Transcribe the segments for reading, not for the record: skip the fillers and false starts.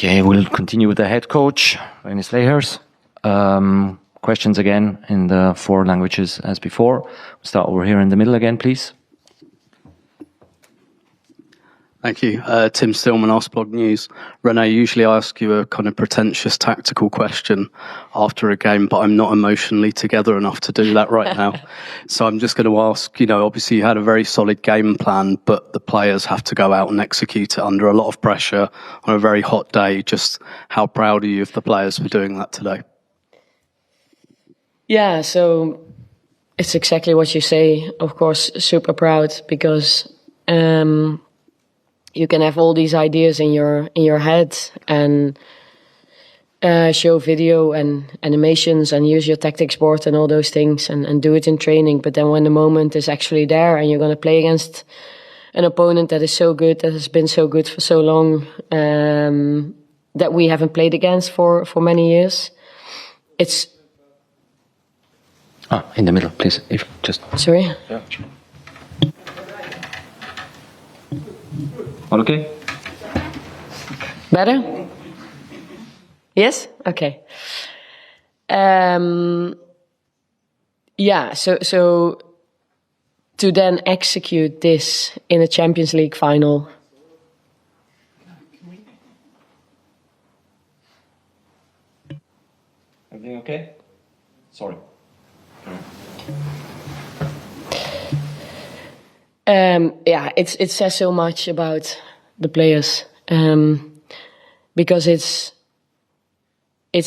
Okay, we'll continue with the head coach, Renee Slegers. Questions again in the 4 languages as before. We'll start over here in the middle again, please. Thank you. Tim Stillman, Askblog News. Renee, usually I ask you a kind of pretentious tactical question after a game, but I'm not emotionally together enough to do that right now. So I'm just going to ask, obviously you had a very solid game plan, but the players have to go out and execute it under a lot of pressure on a very hot day. Just how proud are you of the players for doing that today? Yeah, so it's exactly what you say. Of course, super proud because you can have all these ideas in your head and show video and animations and use your tactics board and all those things and do it in training. But then when the moment is actually there and you're going to play against an opponent that is so good, that has been so good for so long, that we haven't played against for many years, it's... in the middle, please. If just... Sorry? Yeah. All okay? Better? Yes? Okay. Yeah, so to then execute this in a Champions League final. Everything okay? Sorry. Yeah, it says so much about the players, because it's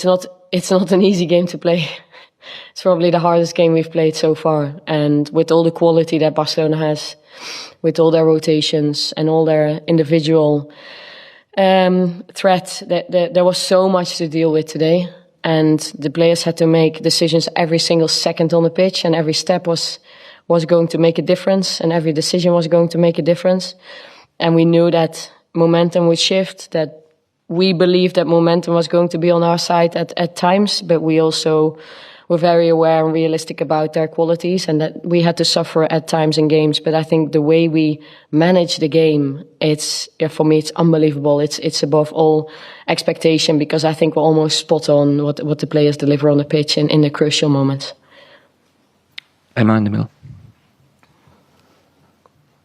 not an easy game to play. It's probably the hardest game we've played so far, and with all the quality that Barcelona has, with all their rotations and all their individual threats, there was so much to deal with today, and the players had to make decisions every single second on the pitch, and every step was going to make a difference, and every decision was going to make a difference. And we knew that momentum would shift, that we believed that momentum was going to be on our side at times, but we also were very aware and realistic about their qualities and that we had to suffer at times in games. But I think the way we manage the game, for me, it's unbelievable. It's above all expectation, because I think we're almost spot on what the players deliver on the pitch in the crucial moments. Emma in the middle.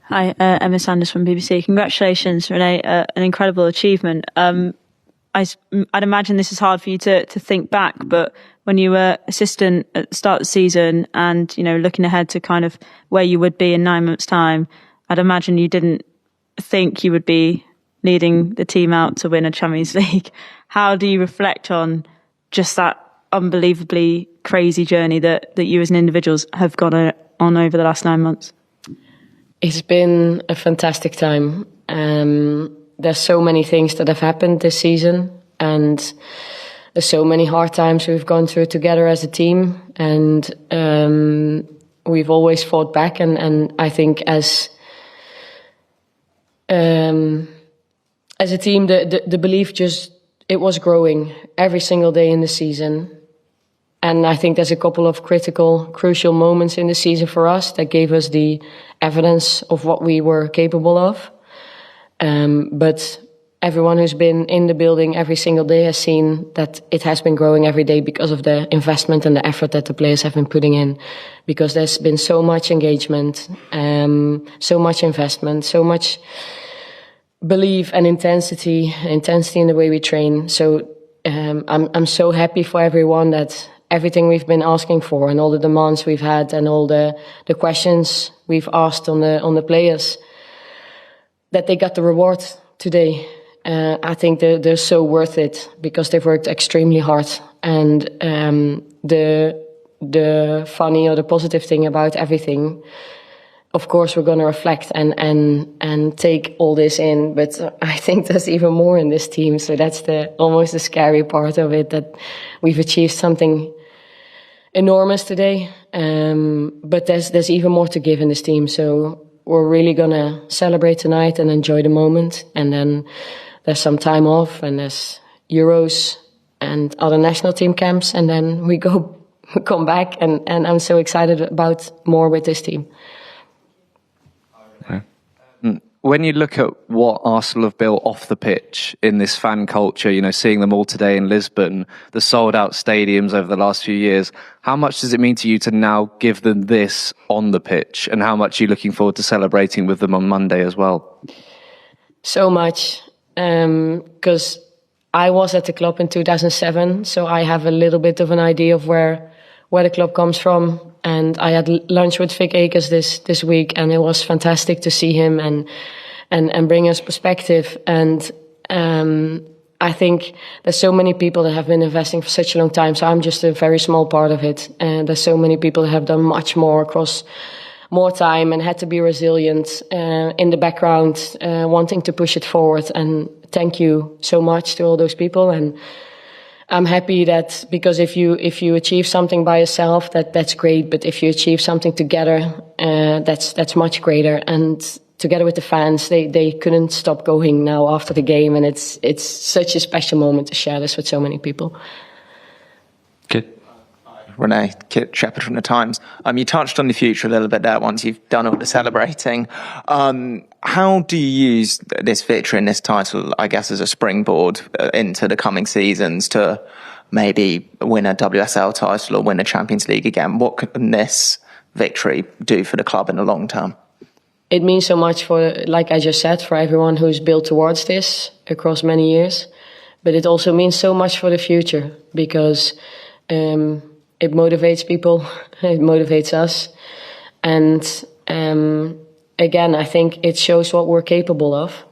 Hi, Emma Sanders from BBC. Congratulations, Renee, an incredible achievement. I'd imagine this is hard for you to think back, but when you were assistant at the start of the season and, looking ahead to kind of where you would be in 9 months' time, I'd imagine you didn't think you would be leading the team out to win a Champions League. How do you reflect on just that unbelievably crazy journey that you as an individual have gone on over the last 9 months? It's been a fantastic time. There's so many things that have happened this season, and there's so many hard times we've gone through together as a team, and we've always fought back. And I think as a team, the belief it was growing every single day in the season. And I think there's a couple of crucial moments in the season for us that gave us the evidence of what we were capable of. But everyone who's been in the building every single day has seen that it has been growing every day because of the investment and the effort that the players have been putting in. Because there's been so much engagement, so much investment, so much belief and intensity in the way we train. So I'm so happy for everyone that everything we've been asking for and all the demands we've had and all the questions we've asked on the players, that they got the reward today. I think they're so worth it because they've worked extremely hard. And the funny or the positive thing about everything, of course, we're going to reflect and take all this in. But I think there's even more in this team. So that's almost the scary part of it, that we've achieved something enormous today. But there's even more to give in this team. So we're really going to celebrate tonight and enjoy the moment. And then there's some time off and there's Euros and other national team camps. And then we come back. And I'm so excited about more with this team. when you look at what Arsenal have built off the pitch in this fan culture, you know, seeing them all today in Lisbon, the sold out stadiums over the last few years, how much does it mean to you to now give them this on the pitch, and how much are you looking forward to celebrating with them on Monday as well? So much, because I was at the club in 2007, so I have a little bit of an idea of where the club comes from. And I had lunch with Vic Akers this week, and it was fantastic to see him and bring us perspective. And I think there's so many people that have been investing for such a long time, so I'm just a very small part of it. And there's so many people that have done much more across more time and had to be resilient in the background, wanting to push it forward. And thank you so much to all those people. And I'm happy that, because if you achieve something by yourself, that's great. But if you achieve something together, that's much greater. And together with the fans, they couldn't stop going now after the game, and it's such a special moment to share this with so many people. Good. Renee, Kit Shepherd from The Times. You touched on the future a little bit there once you've done all the celebrating. How do you use this victory and this title, I guess, as a springboard into the coming seasons to maybe win a WSL title or win a Champions League again? What can this victory do for the club in the long term? It means so much for, like I just said, for everyone who's built towards this across many years. But it also means so much for the future, because it motivates people, it motivates us. And again, I think it shows what we're capable of.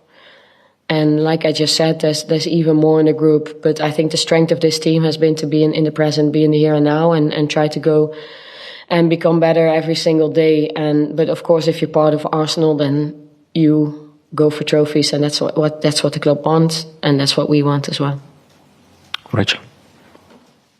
And like I just said, there's even more in the group. But I think the strength of this team has been to be in the present, be in the here and now, and try to go and become better every single day. But of course, if you're part of Arsenal, then you go for trophies, and that's what the club wants, and that's what we want as well. Rachel.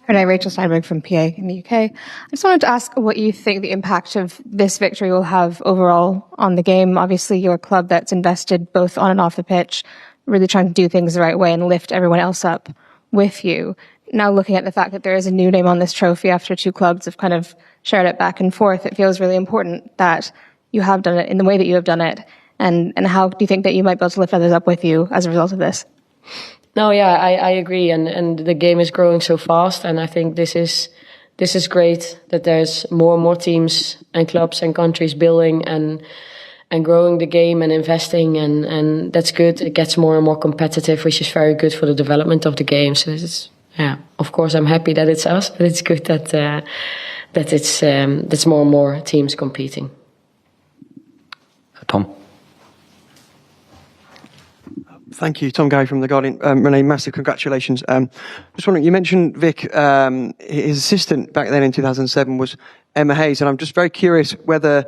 Renee, Rachel Steinberg from PA in the UK. I just wanted to ask what you think the impact of this victory will have overall on the game. Obviously, you're a club that's invested both on and off the pitch, really trying to do things the right way and lift everyone else up with you. Now, looking at the fact that there is a new name on this trophy after two clubs have kind of shared it back and forth, it feels really important that you have done it in the way that you have done it. And how do you think that you might be able to lift others up with you as a result of this? No, yeah, I agree, and the game is growing so fast, and I think this is great that there's more and more teams and clubs and countries building and growing the game and investing, and that's good. It gets more and more competitive, which is very good for the development of the game. So of course I'm happy that it's us, but it's good that it's more and more teams competing. Tom. Thank you, Tom Gary from The Guardian. Renee, massive congratulations. Just wondering, you mentioned Vic, his assistant back then in 2007 was Emma Hayes, and I'm just very curious whether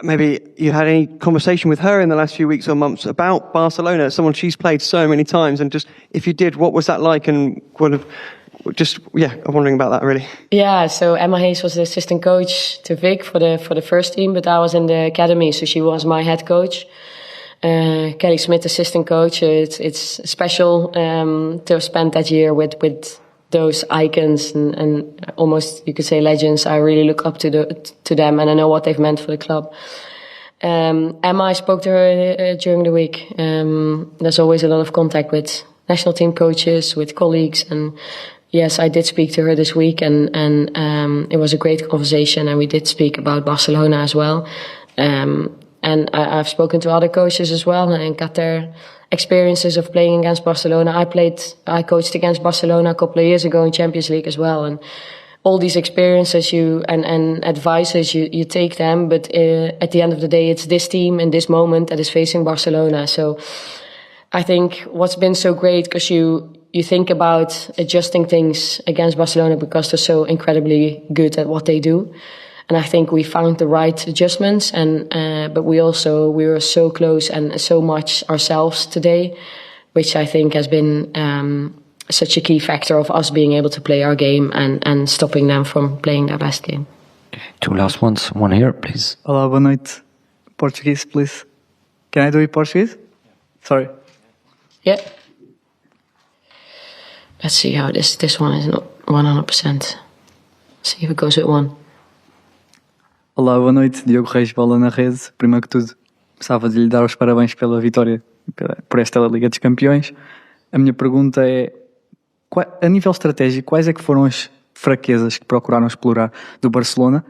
maybe you had any conversation with her in the last few weeks or months about Barcelona, someone she's played so many times, and just, if you did, what was that like, and kind of, I'm wondering about that, really. Yeah, so Emma Hayes was the assistant coach to Vic for the first team, but I was in the academy, so she was my head coach. Kelly Smith, assistant coach. It's special to have spent that year with those icons and almost, you could say, legends. I really look up to them, and I know what they've meant for the club. Emma, I spoke to her during the week. There's always a lot of contact with national team coaches, with colleagues, and yes, I did speak to her this week, and it was a great conversation, and we did speak about Barcelona as well. And I've spoken to other coaches as well and got their experiences of playing against Barcelona. I coached against Barcelona a couple of years ago in Champions League as well. And all these experiences and advices, you take them. But at the end of the day, it's this team in this moment that is facing Barcelona. So I think what's been so great, because you think about adjusting things against Barcelona because they're so incredibly good at what they do. And I think we found the right adjustments, but we were so close and so much ourselves today, which I think has been such a key factor of us being able to play our game and stopping them from playing their best game. Two last ones. One here, please. Olá, boa noite. Portuguese, please. Can I do it Portuguese? Sorry. Yeah. Let's see how this one is not 100%. See if it goes with one. Olá, boa noite. Diogo Reis, bola na rede. Primeiro que tudo, gostava de lhe dar os parabéns pela vitória por esta Liga dos Campeões. A minha pergunta é, a nível estratégico, quais é que foram as fraquezas que procuraram explorar do Barcelona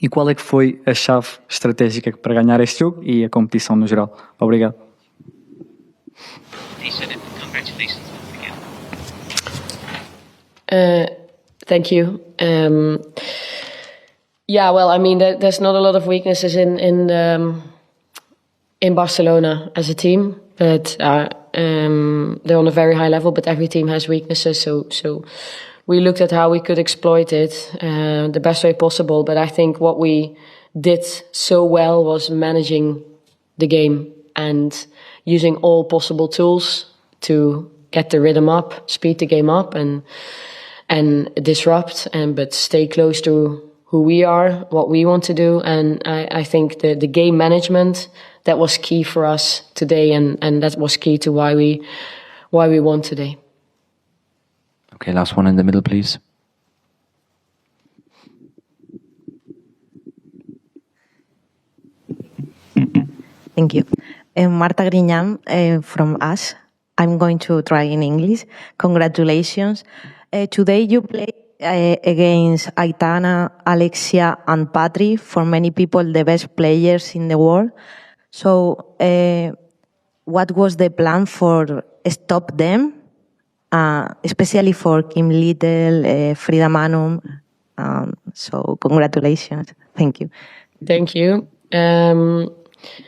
e qual é que foi a chave estratégica para ganhar este jogo e a competição no geral? Obrigado. Thank you. Yeah, well, I mean, there's not a lot of weaknesses in Barcelona as a team, but they're on a very high level. But every team has weaknesses, so we looked at how we could exploit it the best way possible. But I think what we did so well was managing the game and using all possible tools to get the rhythm up, speed the game up, and disrupt, but stay close to who we are, what we want to do. And I think the game management, that was key for us today, and that was key to why we won today. Okay, last one in the middle, please. Thank you. Marta Griñán from us. I'm going to try in English. Congratulations. Today you played against Aitana, Alexia, and Patri, for many people the best players in the world. So what was the plan for stop them, especially for Kim Little, Frida Manum? So congratulations. Thank you. Thank you.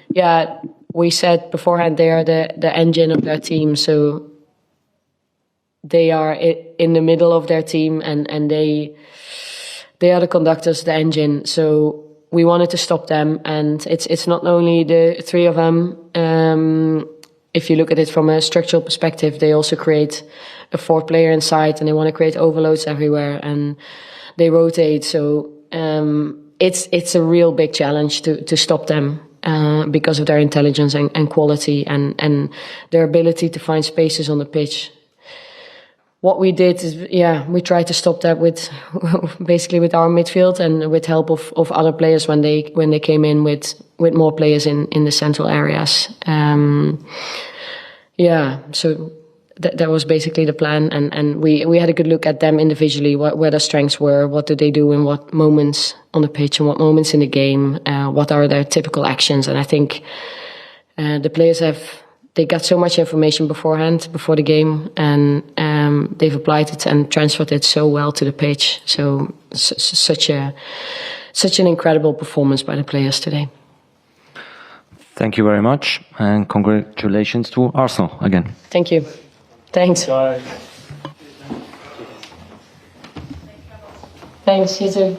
Yeah, we said beforehand they are the engine of their team, so they are in the middle of their team, and they are the conductors, the engine. So we wanted to stop them, and it's not only the three of them. If you look at it from a structural perspective, they also create a fourth player inside, and they want to create overloads everywhere, and they rotate. So it's a real big challenge to stop them. Because of their intelligence and quality and their ability to find spaces on the pitch. What we did is, we tried to stop that with basically with our midfield and with help of other players when they came in with more players in the central areas. So that was basically the plan, and we had a good look at them individually, where their strengths were, what do they do in what moments on the pitch and what moments in the game, what are their typical actions. And I think the players they got so much information beforehand, before the game, and they've applied it and transferred it so well to the pitch. So such an incredible performance by the players today. Thank you very much, and congratulations to Arsenal again. Thank you. Thanks. Thanks, you too.